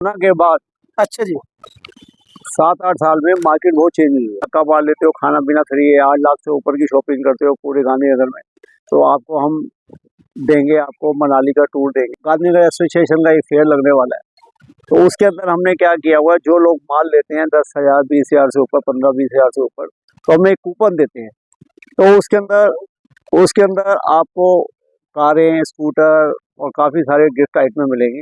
Corona के बाद अच्छा जी। 7-8 साल में मार्केट बहुत चेंज हुई है। कब मान लेते हो खाना पीना फ्री है, 8 लाख से ऊपर की शॉपिंग करते हो पूरे गांधीनगर में, तो आपको हम देंगे, आपको मनाली का टूर देंगे। गांधीनगर एसोसिएशन का एक फेयर लगने वाला है, तो उसके अंदर हमने क्या किया हुआ है, जो लोग माल लेते हैं 10,000 20,000 से ऊपर, 15-20,000 से ऊपर, तो हम एक कूपन देते हैं। तो उसके अंदर आपको कारें, स्कूटर और काफ़ी सारे गिफ्ट आइटम मिलेंगे।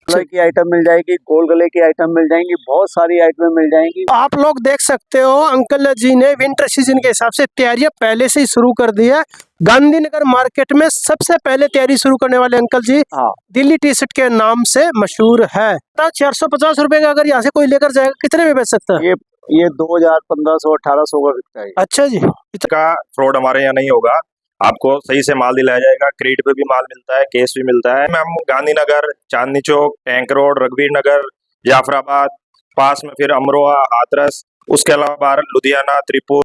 गले की आइटम मिल जाएगी, गोल गले की आइटम मिल जाएंगी, बहुत सारी आइटम मिल जाएंगी। आप लोग देख सकते हो अंकल जी ने विंटर सीजन के हिसाब से तैयारियां पहले से ही शुरू कर दी है। गांधीनगर मार्केट में सबसे पहले तैयारी शुरू करने वाले अंकल जी हाँ, दिल्ली टी शर्ट के नाम से मशहूर है। 450 रुपए का अगर यहाँ से कोई लेकर जाएगा कितने में बेच सकता है? ये 2,000, 1,500, 1,800 का बिकता है। अच्छा जी। का फ्रॉड हमारे यहाँ नहीं होगा, आपको सही से माल दिलाया जाएगा। क्रेडिट पे भी माल मिलता है, कैश भी मिलता है। हम गांधीनगर, चांदनी चौक, टैंक रोड, रघुवीर नगर, जाफराबाद, पास में फिर अमरोहा, हाथरस, उसके अलावा बाहर लुधियाना, त्रिपुर।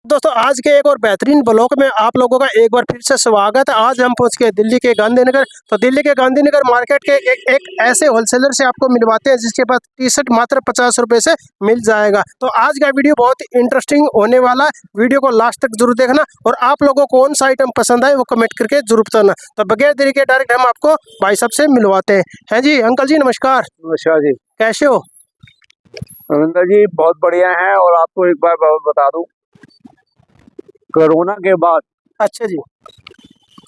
दोस्तों आज के एक और बेहतरीन ब्लॉग में आप लोगों का एक बार फिर से स्वागत है। आज हम पहुंच गए दिल्ली के गांधीनगर। तो दिल्ली के गांधीनगर मार्केट के एक ऐसे होलसेलर से आपको मिलवाते हैं जिसके पास टी शर्ट मात्र 50 रुपए से मिल जाएगा। तो आज का वीडियो बहुत ही इंटरेस्टिंग होने वाला है, वीडियो को लास्ट तक जरूर देखना और आप लोगों को कौन सा आइटम पसंद आए वो कमेंट करके जरूर बताना। तो बगैर देरी के डायरेक्ट हम आपको भाई साहब से मिलवाते हैं जी। अंकल जी नमस्कार। नमस्कार जी। कैसे हो? रविंदर जी बहुत बढ़िया है। और आपको एक बार बता दूं, कोरोना के बाद अच्छा जी।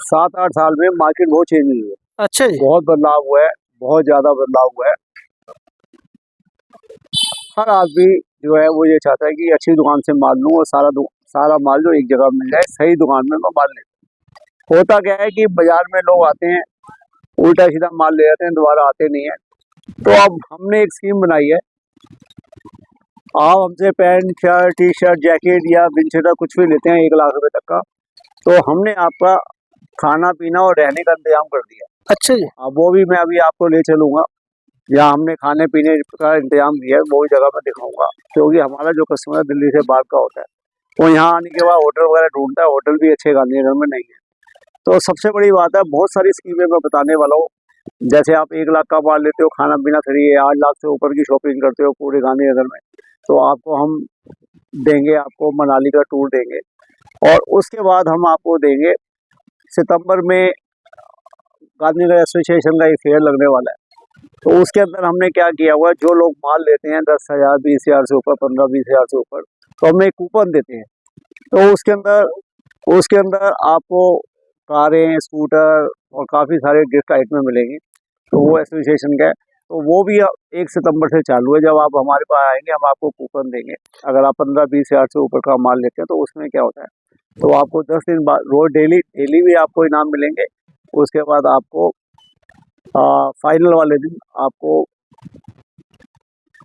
7-8 साल में मार्केट बहुत चेंज हुई है। अच्छा जी। बहुत बदलाव हुआ है, बहुत ज्यादा बदलाव हुआ है। हर आदमी जो है वो ये चाहता है कि अच्छी दुकान से माल लूं और सारा माल जो एक जगह मिल जाए, सही दुकान में मैं माल ले। होता क्या है कि बाजार में लोग आते हैं, उल्टा सीधा माल ले जाते हैं, दोबारा आते नहीं है। तो अब हमने एक स्कीम बनाई है, आप हमसे pant shirt, T shirt, jacket या विंडशीटर कुछ भी लेते हैं 1 लाख रुपए तक का, तो हमने आपका खाना पीना और रहने का इंतजाम कर दिया। अच्छा जी। अब वो भी मैं अभी आपको ले चलूंगा, जहाँ हमने खाने पीने का इंतजाम किया है वो भी जगह मैं दिखाऊंगा। क्योंकि हमारा जो कस्टमर दिल्ली से बाहर का होता है वो यहाँ आने के बाद होटल वगैरह ढूंढता है, होटल भी अच्छे गांधीनगर में नहीं है। तो सबसे बड़ी बात है, बहुत सारी स्कीमें मैं बताने वाला हूँ। जैसे आप 1 लाख का माल लेते हो, खाना पीना फ्री है, 8 लाख से ऊपर की शॉपिंग करते हो पूरे गांधीनगर में, तो आपको हम देंगे, आपको मनाली का टूर देंगे। और उसके बाद हम आपको देंगे सितंबर में गांधीनगर एसोसिएशन का एक फेयर लगने वाला है, तो उसके अंदर हमने क्या किया हुआ है, जो लोग माल लेते हैं 10,000 20,000 से ऊपर, 15-20,000 से ऊपर, तो हम एक कूपन देते हैं। तो उसके अंदर आपको कारें, स्कूटर और काफ़ी सारे गिफ्ट आइटम मिलेंगे। तो वो एसोसिएशन का है, तो वो भी 1 सितंबर से चालू है। जब आप हमारे पास आएंगे हम आपको कूपन देंगे। अगर आप 15-20 हज़ार से ऊपर का माल लेते हैं तो उसमें क्या होता है, तो आपको 10 दिन बाद रोज डेली भी आपको इनाम मिलेंगे। उसके बाद आपको फाइनल वाले दिन आपको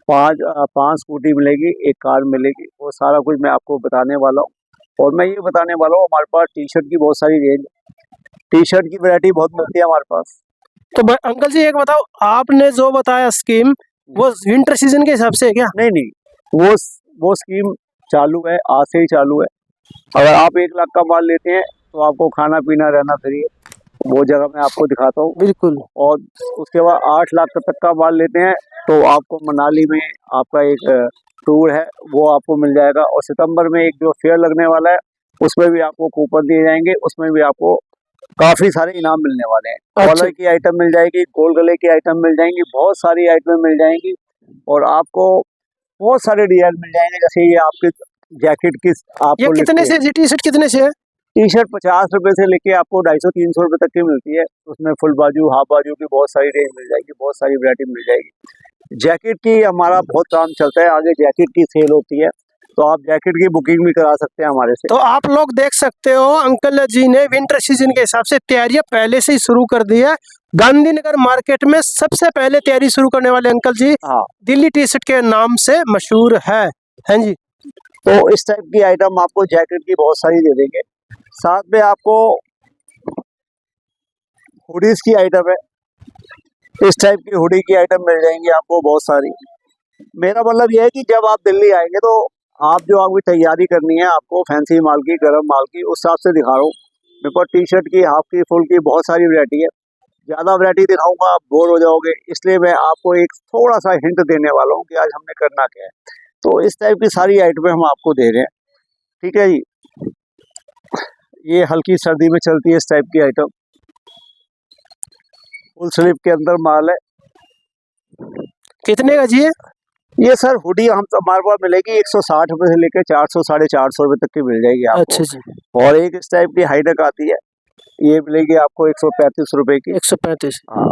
5 स्कूटी मिलेगी, 1 कार मिलेगी। वो सारा कुछ मैं आपको बताने वाला हूँ। और मैं ये बताने वाला हूँ, हमारे पास टी शर्ट की बहुत सारी रेंज, टी शर्ट की वैरायटी बहुत मिलती है हमारे पास। तो अंकल जी एक बताओ, आपने जो बताया स्कीम वो विंटर सीजन के हिसाब से है क्या? नहीं, वो स्कीम चालू है, आज से ही चालू है। अगर आप 1 लाख का माल लेते हैं तो आपको खाना पीना रहना फ्री है, वो जगह मैं आपको दिखाता हूँ। बिल्कुल। और उसके बाद 8 लाख तक का माल लेते हैं तो आपको मनाली में आपका एक टूर है वो आपको मिल जाएगा। और सितंबर में एक जो फेयर लगने वाला है उसमें भी आपको कूपन दिए जाएंगे, उसमें भी आपको काफी सारे इनाम मिलने वाले हैं। अच्छा। कॉलर की आइटम मिल जाएगी, गोल गले की आइटम मिल जाएंगी, बहुत सारी आइटम मिल जाएंगी। और आपको बहुत सारे डिजाइन मिल जाएंगे। जैसे ये आपके जैकेट की ये आपको कितने से टी शर्ट कितने से है? टी शर्ट 50 रुपए से लेके आपको 250-300 रुपए तक की मिलती है। उसमें फुल बाजू, हाफ बाजू की बहुत सारी रेंज मिल जाएगी, बहुत सारी वैरायटी मिल जाएगी। जैकेट की हमारा बहुत काम चलता है, आगे जैकेट की सेल होती है, तो आप जैकेट की बुकिंग भी करा सकते हैं हमारे से। तो आप लोग देख सकते हो अंकल जी ने विंटर सीजन के हिसाब से तैयारियां पहले से ही शुरू कर दी है। गांधीनगर मार्केट में सबसे पहले तैयारी शुरू करने वाले अंकल जी हाँ, दिल्ली टी शर्ट के नाम से मशहूर है जी। तो इस टाइप की आइटम आपको जैकेट की बहुत सारी दे देंगे। साथ में आपको हुडीज की आइटम है, इस टाइप की हुडी की आइटम मिल जाएंगी आपको बहुत सारी। मेरा मतलब यह है कि जब आप दिल्ली आएंगे तो आप जो आपकी तैयारी करनी है, आपको फैंसी माल की, गर्म माल की, उस हिसाब से दिखा रहा हूँ। मेरे पास टी शर्ट की, हाफ की, फुल की बहुत सारी वैरायटी है। ज्यादा वैरायटी दिखाऊंगा आप बोर हो जाओगे, इसलिए मैं आपको एक थोड़ा सा हिंट देने वाला हूँ कि आज हमने करना क्या है। तो इस टाइप की सारी आइटमें हम आपको दे रहे हैं, ठीक है जी। ये हल्की सर्दी में चलती है इस टाइप की आइटम, फुल स्लीव के अंदर माल है। कितने का जी है? ये सर हुडी हम हमारे पास मिलेगी 160 रुपए से लेकर 400 450 रुपए तक की मिल जाएगी आपको। अच्छा जी, और एक इस टाइप की हाईनेक आती है, ये मिलेगी आपको 135 रुपए की। 135। हाँ,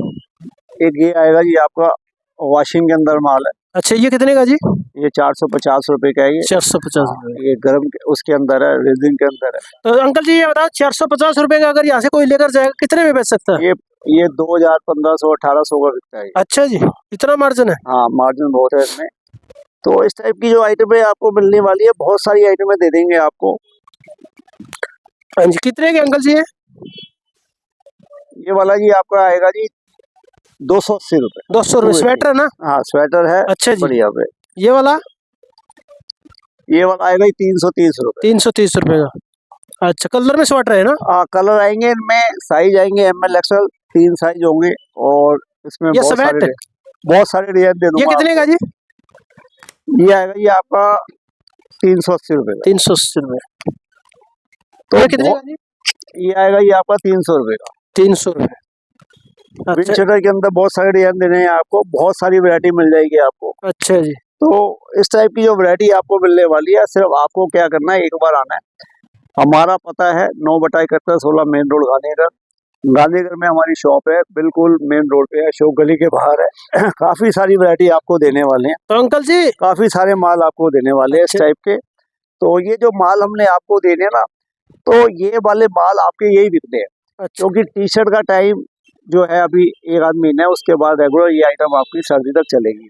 एक ये आएगा जी आपका वॉशिंग के अंदर माल है, अच्छा, ये कितने का जी? ये 450 रुपए का है ये। 450 हाँ, रुपए। ये गर्म उसके अंदर है, रेजिन के अंदर है। तो अंकल जी ये बताओ, 450 रुपए का अगर यहाँ से कोई लेकर जाएगा कितने में बेच सकता है? ये 2000 1500 1800 का बिकता है ये। अच्छा जी, इतना मार्जिन है? हाँ, मार्जिन बहुत है इसमें। तो इस टाइप की जो आइटमें आपको मिलने वाली है, बहुत सारी आइटमें दे देंगे आपको। हाँ जी, कितने के अंकल जी है? ये वाला जी आपका आएगा जी 280 रुपए। 200 रुपए। स्वेटर ना? हाँ, स्वेटर है। अच्छा जी। बढ़िया पे। ये वाला आएगा जी 330 रुपए। 330 रुपए का। अच्छा, कलर में स्वेटर है ना? कलर आएंगे इनमें, साइज आएंगे ML XL, 3 साइज होंगे। और इसमें ये स्वेट बहुत सारे डिजाइन दे दूंगा। ये कितने का जी? ये आएगा जी आपका 380 रुपए का। 380 रुपए। तो ये कितने का जी? ये आएगा जी आपका 300 रुपए का। 300 रुपए। विंड अच्छा शटर के अंदर बहुत सारे डिजाइन देने हैं आपको, बहुत सारी वैरायटी मिल जाएगी आपको। अच्छा जी। तो इस टाइप की जो वैरायटी आपको मिलने वाली है, सिर्फ आपको क्या करना है, एक बार आना है। हमारा पता है 9/71 मेन रोड गांधीनगर। गांधीनगर में हमारी शॉप है, बिल्कुल मेन रोड पे है, अशोक गली के बाहर है। काफी सारी वैरायटी आपको देने वाले हैं, तो अंकल जी काफी सारे माल आपको देने वाले हैं इस अच्छा। टाइप के। तो ये जो माल हमने आपको देने ना, तो ये वाले माल आपके यही बिकते हैं। अच्छा क्योंकि टी शर्ट का टाइम जो है अभी 1 आध महीना है, उसके बाद रेगुलर ये आइटम आपकी सर्दी तक चलेगी।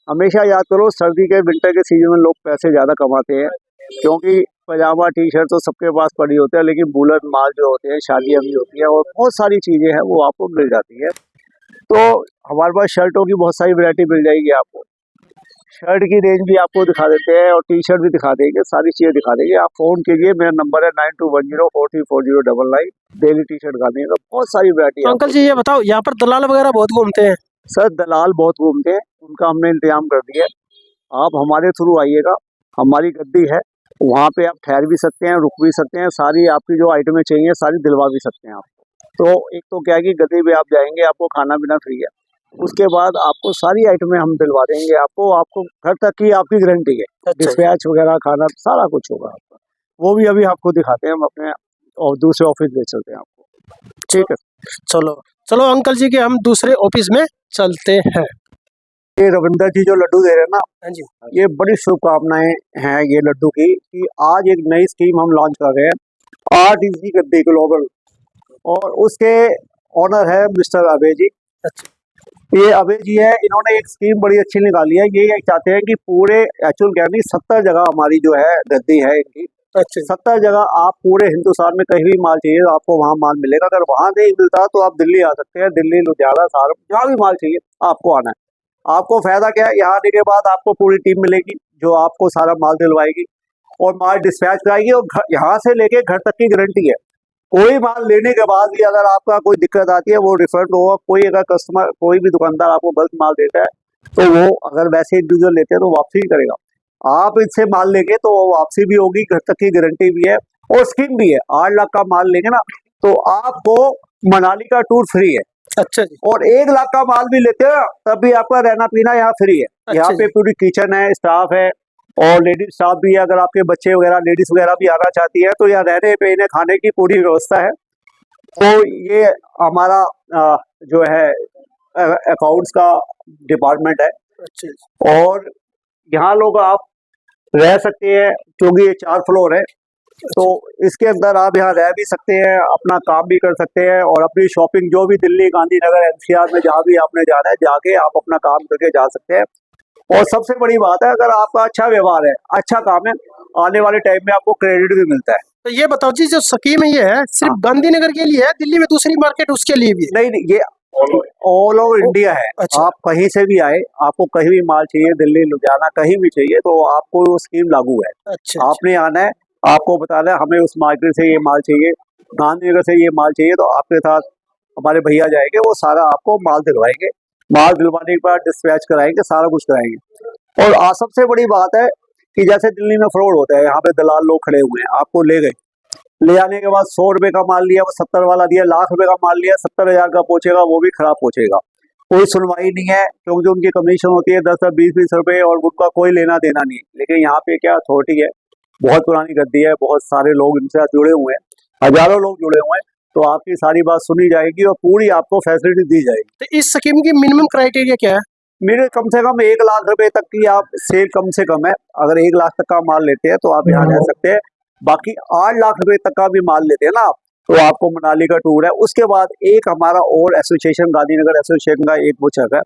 हमेशा याद करो, सर्दी के विंटर के सीजन में लोग पैसे ज्यादा कमाते हैं, क्योंकि पजामा टी शर्ट तो सबके पास पड़ी होते हैं, लेकिन बुलेट माल जो होते हैं, शादियाँ भी होती है और बहुत सारी चीजें हैं वो आपको मिल जाती है। तो हमारे पास शर्टों की बहुत सारी वैरायटी मिल जाएगी आपको। शर्ट की रेंज भी आपको दिखा देते हैं और टी शर्ट भी दिखा देंगे, सारी चीजें दिखा देंगे। आप फोन कीजिए, मेरा नंबर है 9210434099। डेली टी शर्ट गांधीनगर, बहुत सारी वैरायटी। तो अंकल जी ये बताओ, यहाँ पर दलाल वगैरह बहुत घूमते हैं? सर, दलाल बहुत घूमते हैं, उनका हमने इंतजाम कर दिया है। आप हमारे थ्रू आइएगा, हमारी गद्दी है, वहाँ पे आप ठहर भी सकते हैं, रुक भी सकते हैं, सारी आपकी जो आइटमें चाहिए सारी दिलवा भी सकते हैं आप। तो एक तो क्या है कि गद्दी पे आप जाएंगे, आपको खाना पीना फ्री है, उसके बाद आपको सारी आइटमें हम दिलवा देंगे। आपको घर तक की आपकी गारंटी है। अच्छा डिस्पैच वगैरह, खाना, सारा कुछ होगा आपका। वो भी अभी आपको दिखाते हैं, हम अपने और दूसरे ऑफिस ले चलते हैं आपको, ठीक है। चलो चलो अंकल जी के हम दूसरे ऑफिस में चलते हैं। ये रविंदर जी जो लड्डू दे रहे हैं ना, हाँ जी। ये बड़ी शुभकामनाएं हैं ये लड्डू की, कि आज एक नई स्कीम हम लॉन्च कर रहे हैं, art is the Gaddi global, और उसके ऑनर है मिस्टर अभय जी। ये अभय जी है, इन्होंने एक स्कीम बड़ी अच्छी निकाली है। ये चाहते हैं कि पूरे एक्चुअल क्या नहीं 70 जगह हमारी जो है गद्दी है इनकी। अच्छा 70 जगह आप पूरे हिंदुस्तान में कहीं भी माल चाहिए तो आपको वहाँ माल मिलेगा। अगर वहाँ नहीं मिलता तो आप दिल्ली आ सकते हैं, दिल्ली, लुधियाना, सहारनपुर, जहाँ भी माल चाहिए आपको आना है। आपको फायदा क्या है, यहाँ आने के बाद आपको पूरी टीम मिलेगी जो आपको सारा माल दिलवाएगी और माल डिस्पैच कराएगी, और यहाँ से लेके घर तक की गारंटी है। कोई माल लेने के बाद भी अगर आपका कोई दिक्कत आती है वो रिफंड होगा। कोई अगर कस्टमर, कोई भी दुकानदार आपको गलत माल देता है तो वो अगर वैसे इंडिविजुअल लेते हैं तो वापसी ही करेगा। आप इनसे माल लेंगे तो वापसी भी होगी, घर तक की गारंटी भी है और स्कीम भी है। 8 लाख का माल लेंगे ना तो आपको मनाली का टूर फ्री है। अच्छा जी। और 1 लाख का माल भी लेते हैं तब भी आपका रहना पीना यहाँ फ्री है। अच्छा यहाँ पे जी। पूरी किचन है, स्टाफ है और लेडीज स्टाफ भी है। अगर आपके बच्चे वगैरह, लेडीज वगैरह भी आना चाहती है तो यहाँ रहने पीने खाने की पूरी व्यवस्था है। तो ये हमारा जो है अकाउंट्स का डिपार्टमेंट है। अच्छा जी। और यहाँ लोग आप रह सकते हैं क्योंकि ये 4 फ्लोर है, तो इसके अंदर आप यहाँ रह भी सकते हैं, अपना काम भी कर सकते हैं और अपनी शॉपिंग जो भी दिल्ली, गांधीनगर, NCR में जहाँ भी आपने जाना है जाके आप अपना काम करके जा सकते हैं। और सबसे बड़ी बात है, अगर आपका अच्छा व्यवहार है, अच्छा काम है, आने वाले टाइम में आपको क्रेडिट भी मिलता है। तो ये बताओ जी, जो स्कीम है ये है सिर्फ गांधीनगर के लिए है, दिल्ली में दूसरी मार्केट उसके लिए भी है? नहीं, ये ऑल ओवर इंडिया है। अच्छा। आप कहीं से भी आए, आपको कहीं भी माल चाहिए, दिल्ली, लुधियाना, कहीं भी चाहिए, तो आपको वो स्कीम लागू है। अच्छा आपने आना है, आपको बताना है हमें उस मार्केट से ये माल चाहिए, गांधीनगर से ये माल चाहिए, तो आपके साथ हमारे भैया जाएंगे, वो सारा आपको माल दिलवाएंगे। माल दिलवाने के बाद डिस्पैच कराएंगे, सारा कुछ कराएंगे। और सबसे बड़ी बात है कि जैसे दिल्ली में फ्रॉड होता है, यहाँ पे दलाल लोग खड़े हुए हैं, आपको ले गए, ले आने के बाद 100 रुपए का माल लिया, वो 70 वाला दिया, लाख रुपए का माल लिया, 70,000 का पहुंचेगा, वो भी खराब पहुंचेगा। कोई सुनवाई नहीं है, क्योंकि उनकी कमीशन होती है 10 20 रुपए और उनका कोई लेना देना नहीं। लेकिन यहाँ पे क्या अथॉरिटी है, बहुत पुरानी गद्दी है, बहुत सारे लोग इनसे जुड़े हुए हैं, हजारों लोग जुड़े हुए हैं, तो आपकी सारी बात सुनी जाएगी और पूरी आपको फैसिलिटी दी जाएगी। तो इस स्कीम की मिनिमम क्राइटेरिया क्या है? मेरे कम से कम 1 लाख रुपए तक की आप सेल कम से कम है। अगर 1 लाख तक का माल लेते हैं तो आप यहाँ रह सकते हैं। बाकी 8 लाख रुपए तक का भी माल लेते हैं ना आप, तो आपको मनाली का टूर है। उसके बाद एक हमारा और एसोसिएशन, गांधीनगर एसोसिएशन का एक वो चल रहा है,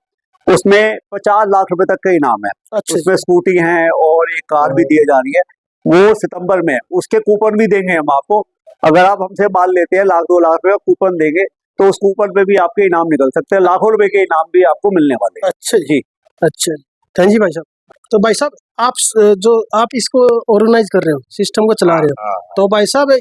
उसमें 50 लाख रुपए तक का इनाम है। अच्छा, उसमें स्कूटी है और एक कार भी दी जा रही है, वो सितंबर में। उसके कूपन भी देंगे हम आपको। अगर आप हमसे माल लेते हैं 1 लाख 2 लाख रुपए कूपन देंगे, तो उस कूपन पे भी आपके इनाम निकल सकते हैं, लाखों रुपए के इनाम भी आपको मिलने वाले हैं। अच्छा जी, अच्छा, थैंक यू भाई साहब। तो भाई साहब आप इसको ऑर्गेनाइज कर रहे हो, सिस्टम को चला रहे हो, हाँ, तो भाई साहब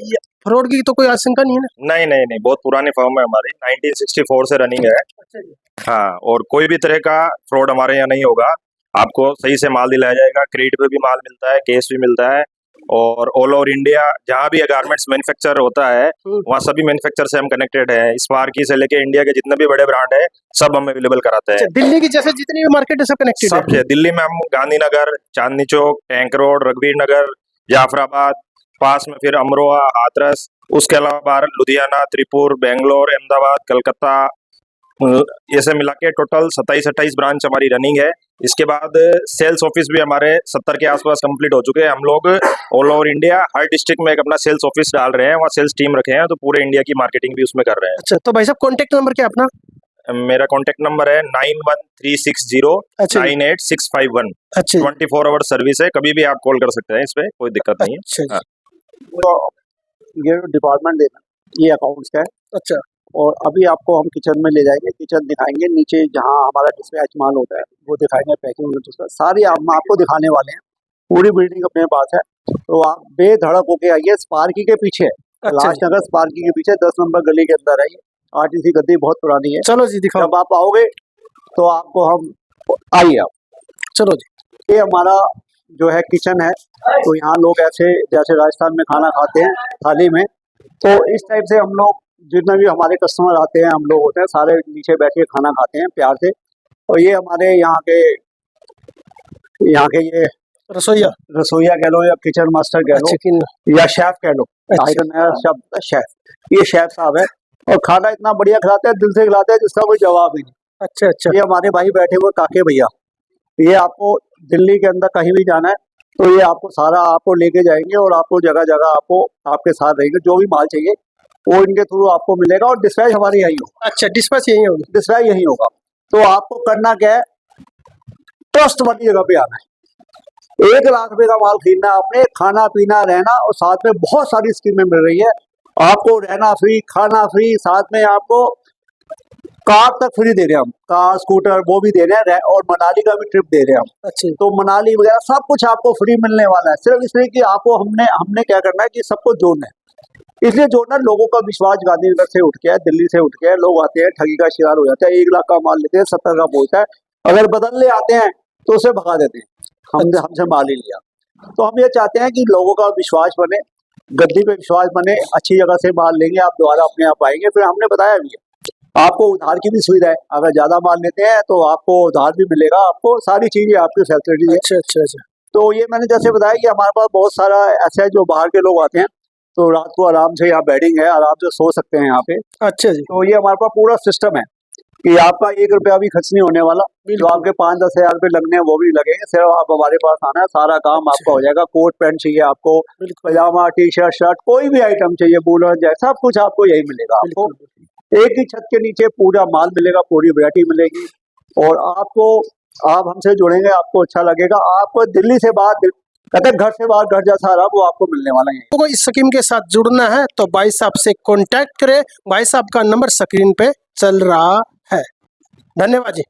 फ्रॉड की तो कोई आशंका नहीं है ना? नहीं नहीं नहीं, बहुत पुरानी फर्म है हमारी, 1964 से रनिंग है। अच्छा जी। हाँ, और कोई भी तरह का फ्रॉड हमारे यहाँ नहीं होगा। आपको सही से माल दिलाया जाएगा, क्रेडिट पे भी माल मिलता है, कैश भी मिलता है। और ऑल ओवर इंडिया जहाँ भी गारमेंट्स मैन्युफैक्चर होता है, वहाँ सभी मैन्युफैक्चर से हम कनेक्टेड है। स्पार्की से लेके इंडिया के जितने भी बड़े ब्रांड है, सब हम अवेलेबल कराते हैं। अच्छा, दिल्ली की जैसे जितनी भी मार्केट है सब कनेक्टेड सब है? है। दिल्ली में हम गांधीनगर, चांदनी चौक, टैंक रोड, रघुवीर नगर, जाफराबाद, पास में फिर अमरोहा, हाथरस, उसके अलावा बाहर लुधियाना, त्रिपुर, बेंगलोर, अहमदाबाद, कलकत्ता, ऐसे मिला के टोटल 27-28 ब्रांच हमारी रनिंग है। इसके बाद सेल्स ऑफिस भी हमारे 70 के आसपास कंप्लीट हो चुके हैं। हम लोग ऑल ओवर इंडिया हर डिस्ट्रिक्ट में एक अपना सेल्स ऑफिस डाल रहे हैं, वहाँ सेल्स टीम रखे हैं, तो पूरे इंडिया की मार्केटिंग भी उसमें कर रहे हैं। अच्छा, तो भाई साहब कॉन्टेक्ट नंबर क्या है अपना? मेरा कॉन्टेक्ट नंबर है 9136098651। अच्छा 24 आवर सर्विस है, कभी भी आप कॉल कर सकते हैं, इस पे कोई दिक्कत नहीं है। अच्छा जी। हाँ। तो ये डिपार्टमेंट देना, ये अकाउंट्स का है। अच्छा और अभी आपको हम किचन में ले जाएंगे, किचन दिखाएंगे, नीचे जहाँ हमारा डिस्पैच माल होता है वो दिखाएंगे, पैकिंग सारी हम आपको दिखाने वाले हैं। पूरी बिल्डिंग अपने पास है, तो आप बेधड़क होके आइए। स्पार्की के पीछे, कैलाश नगर स्पार्की के पीछे 10 नंबर गली के अंदर है। आरटीसी गद्दी बहुत पुरानी है। चलो जी दिखाओ। जब आप आओगे तो आपको हम, आइए आप, चलो जी। ये हमारा जो है किचन है। तो यहाँ लोग ऐसे जैसे राजस्थान में खाना खाते हैं थाली में, तो इस टाइप से हम लोग, जितने भी हमारे कस्टमर आते हैं, हम लोग होते हैं, सारे नीचे बैठ के खाना खाते हैं प्यार से। और ये हमारे यहाँ के ये रसोईया कह लो या किचन मास्टर कह लो या शेफ कह लो, आज का नया शब्द है शेफ। ये शेफ साहब है और खाना इतना बढ़िया खिलाते हैं, दिल से खिलाते हैं, जिसका कोई जवाब ही नहीं। अच्छा अच्छा। ये हमारे भाई बैठे हुए काके भैया, ये आपको दिल्ली के अंदर कहीं भी जाना है तो ये आपको सारा आपको लेके जाएंगे और आपको जगह जगह आपको आपके साथ रहेंगे। जो भी माल चाहिए वो इनके थ्रू आपको मिलेगा और डिस्पैच हमारी यही होगा। अच्छा, डिस्पैच यही होगी? डिस्पैच यही होगा। तो आपको करना क्या है, ट्रस्ट वाली जगह पे आना है। 1 लाख रुपए का माल खरीदना है आपने, खाना पीना रहना, और साथ में बहुत सारी स्कीमें मिल रही है आपको, रहना फ्री, खाना फ्री, साथ में आपको कार तक फ्री दे रहे हैं हम, कार स्कूटर वो भी दे रहे हैं, और मनाली का भी ट्रिप दे रहे हैं हम। अच्छा, तो मनाली वगैरह सब कुछ आपको फ्री मिलने वाला है, सिर्फ इसलिए कि आपको हमने क्या करना है कि सबको जोड़ना है। इसलिए जोड़ना, लोगों का विश्वास गांधीनगर से उठ के है, दिल्ली से उठ के है, लोग आते हैं, ठगी का शिकार हो जाता है, 1 लाख का माल लेते हैं, 70 का बोलता है, अगर बदलने आते हैं तो उसे भगा देते हैं, हमसे माल ही लिया। तो हम ये चाहते हैं कि लोगों का विश्वास बने, गद्दी पे विश्वास बने, अच्छी जगह से माल लेंगे आप, दोबारा अपने आप आएंगे। फिर हमने बताया भी है आपको उधार की भी सुविधा है, अगर ज्यादा माल लेते हैं तो आपको उधार भी मिलेगा, आपको सारी चीजें आपकी फैसिलिटी है। अच्छा अच्छा अच्छा। तो ये मैंने जैसे बताया कि हमारे पास बहुत सारा ऐसा है, जो बाहर के लोग आते हैं तो रात को आराम से यहाँ बेडिंग है, आराम से सो सकते हैं यहाँ पे। अच्छा जी। तो ये हमारे पास पूरा सिस्टम है कि आपका 1 रुपया भी खर्च नहीं होने वाला, जो आपके 5-10 हजार रुपये लगने हैं वो भी लगेंगे, सिर्फ आप हमारे पास आना है, सारा काम आपका हो जाएगा। कोट पैंट चाहिए आपको, पजामा टी शर्ट शर्ट, कोई भी आइटम चाहिए, बूलन जाए, सब कुछ आपको यही मिलेगा। आपको एक ही छत के नीचे पूरा माल मिलेगा, पूरी वैरायटी मिलेगी, और आप हमसे जुड़ेंगे, आपको अच्छा लगेगा। आपको दिल्ली से बाहर, कहते घर से बाहर घर जैसा रहा, वो आपको मिलने वाला है। तो इस स्कीम के साथ जुड़ना है तो भाई साहब से कांटेक्ट करें, भाई साहब का नंबर स्क्रीन पे चल रहा है। धन्यवाद जी।